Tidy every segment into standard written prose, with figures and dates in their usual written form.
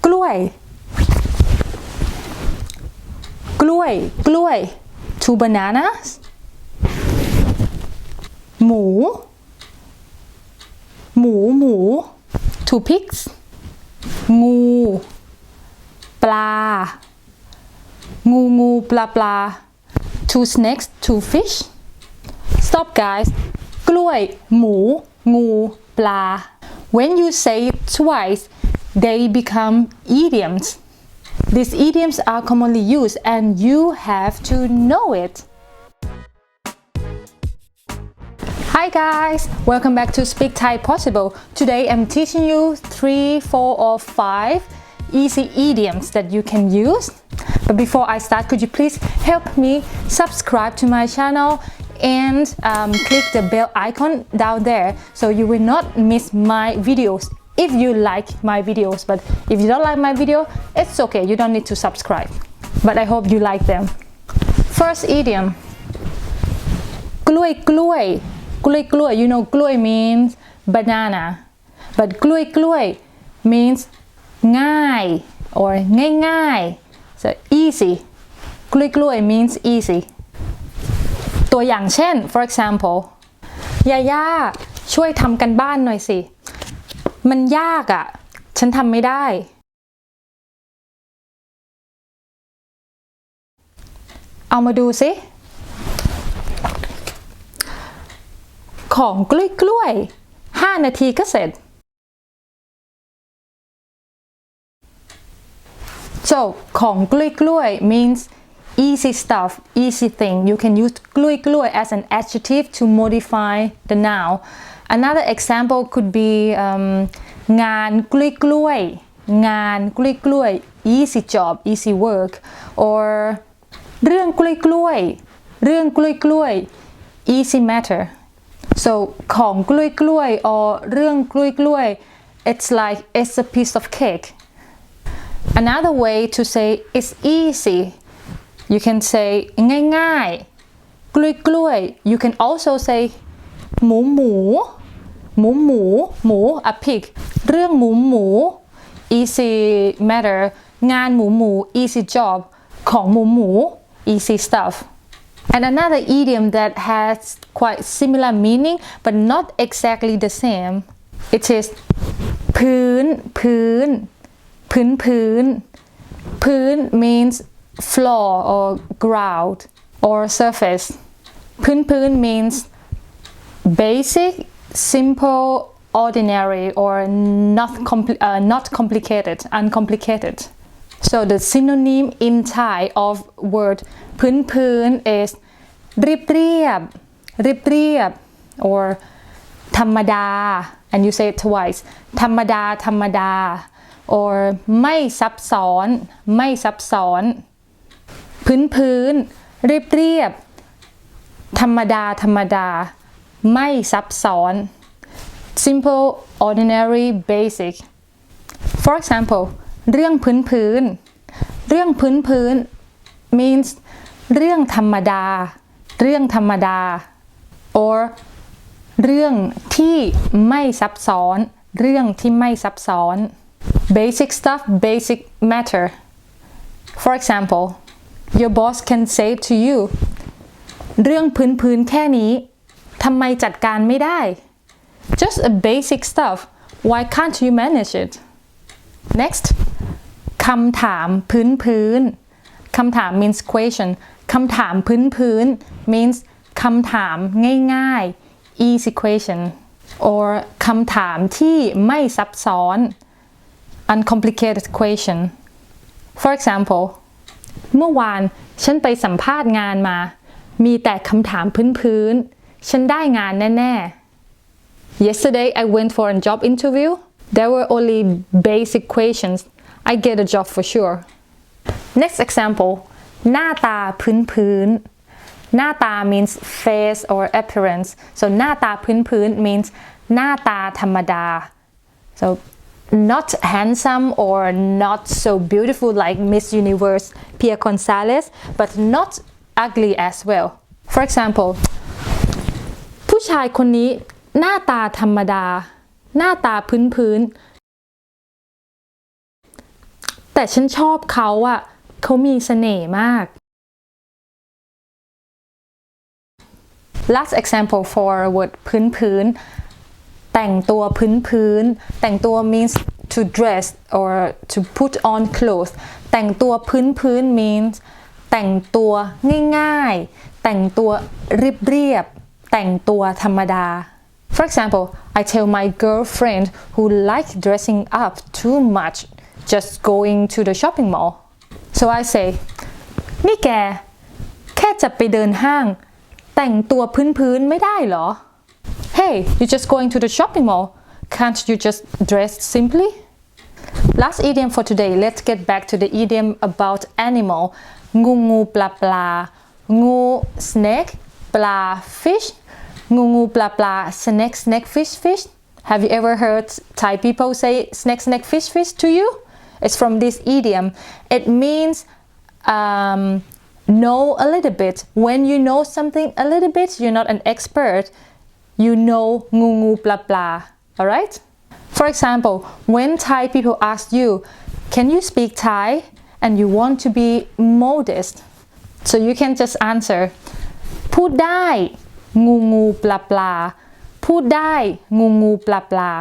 glûay glûay glûay 2 bananas หมูหมู 2 pigs งูปลางูปลา 2 snakes 2 fish stop guys กล้วยหมูงูปลา when you say it twice they become idioms. These idioms are commonly used and you have to know it. Hi guys, welcome back to Speak Thai Possible. Today I'm teaching you 3, 4 or 5 easy idioms that you can use. But before I start, could you please help me subscribe to my channel and click the bell icon down there so you will not miss my videos if you like my videos. But if you don't like my video, it's okay, you don't need to subscribe. But I hope you like them. First idiom, glûay glûay. Glûay glûay, you know glûay means banana, but glûay glûay means ง่าย or ง่าย so easy. glûay glûay means easy. ตัวอย่างเช่น for example ย่าช่วยทำกันบ้านหน่อยสิมันยากอ่ะฉันทำไม่ได้เอามาดูสิของกล้วย5 นาทีก็เสร็จ so ของกล้วย means easy stuff, easy thing. You can use glûay as an adjective to modify the noun. Another example could be งานกล้วย easy job, easy work. Or เรื่องกล้วย easy matter. So ของกล้วย or เรื่องกล้วย it's like it's a piece of cake. Another way to say it's easy, you can say ง่ายกล้วย you can also say หมู a pig เรื่องหมู easy matter งานหมู easy job ของหมู easy stuff. And another idiom that has quite similar meaning but not exactly the same, it is พื้น means floor or ground or surface. พื้น means basic, simple, ordinary or not complicated, uncomplicated. So the synonym in Thai of word พื้น is เรียบ or ธรรมดา and you say it twice ธรรมดา or ไม่ซับซ้อนพื้นเรียบธรรมดาไม่ซับซ้อน simple, ordinary, basic. For example เรื่องพื้น means เรื่องธรรมดา or เรื่องที่ไม่ซับซ้อน basic stuff, basic matter. For example, your boss can say to you เรื่องพื้นแค่นี้ทำไมจัดการไม่ได้ just a basic stuff, why can't you manage it? Next, คำถามพื้น คำถาม means question. คำถามพื้น means คำถามง่าย easy question. Or คำถามที่ไม่ซับซ้อน uncomplicated question. For example เมื่อวานฉันไปสัมภาษณ์งานมามีแต่คำถามพื้นฉันได้งานแน่ๆ Yesterday I went for a job interview. There were only basic questions. I get a job for sure. Next example หน้าตาพื้น หน้าตา means face or appearance. So หน้าตาพื้น means หน้าตาธรรมดา So not handsome or not so beautiful like Miss Universe Pia Gonzalez, but not ugly as well. For example ผู้ชายคนนี้หน้าตาธรรมดา หน้าตาพื้น แต่ฉันชอบเขาอะเขามีเสน่ห์มาก Last example for word พื้นแต่งตัวพื้นแต่งตัว means to dress or to put on clothes แต่งตัวพื้น means แต่งตัวง่ายๆแต่งตัวเรียบแต่งตัวธรรมดา For example, I tell my girlfriend who likes dressing up too much just going to the shopping mall. So I say, นี่แกแค่จะไปเดินห้างแต่งตัวพื้นไม่ได้เหรอ Hey, you're just going to the shopping mall. Can't you just dress simply? Last idiom for today. Let's get back to the idiom about animal. Nguu bplaa. Nguu snake, bplaa fish. Nguu bplaa snake fish. Have you ever heard Thai people say snake fish to you? It's from this idiom. It means know a little bit. When you know something a little bit, you're not an expert. You know nguu bplaa. Alright? For example, when Thai people ask you, can you speak Thai? And you want to be modest. So you can just answer, พูดได้งูปลาพูดได้งูปลา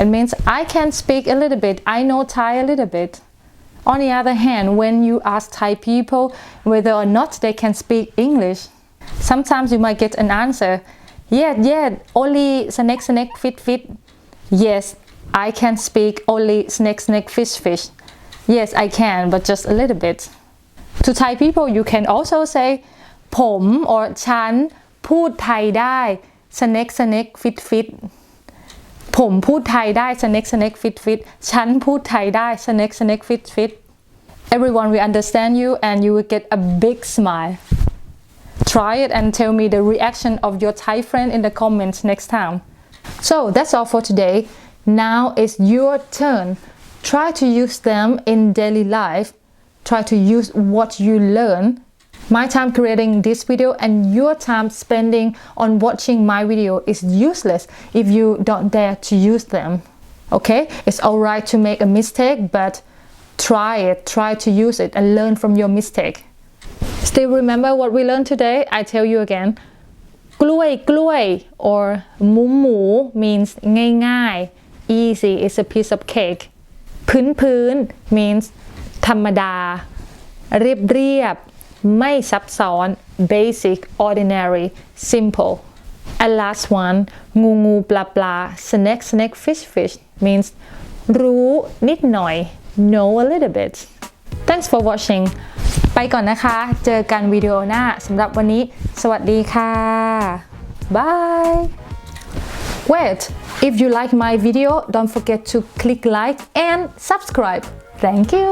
It means I can speak a little bit. I know Thai a little bit. On the other hand, when you ask Thai people whether or not they can speak English, sometimes you might get an answer. Yeah, only snake, fit. Yes, I can speak only snake, fish. Yes, I can, but just a little bit. To Thai people, you can also say ผม or ฉันพูดไทยได้ snake, fit. ผมพูดไทยได้ snake, fit. ฉันพูดไทยได้ snake, fit. Everyone will understand you and you will get a big smile. Try it and tell me the reaction of your Thai friend in the comments next time. So that's all for today. Now it's your turn. Try to use them in daily life. Try to use what you learn. My time creating this video and your time spending on watching my video is useless if you don't dare to use them. Okay? It's alright to make a mistake, but try it. Try to use it and learn from your mistake. Still remember what we learned today? I tell you again. glûay or หมู means ง่ายๆ easy is a piece of cake. พื้น means ธรรมดาเรียบไม่ซับซ้อน basic ordinary simple. And last one งูปลา snake fish means รู้นิดหน่อย know a little bit. Thanks for watching. ไปก่อนนะคะเจอกันวิดีโอหน้าสำหรับวันนี้สวัสดีค่ะ Bye. Wait, if you like my video, don't forget to click like and subscribe. Thank you.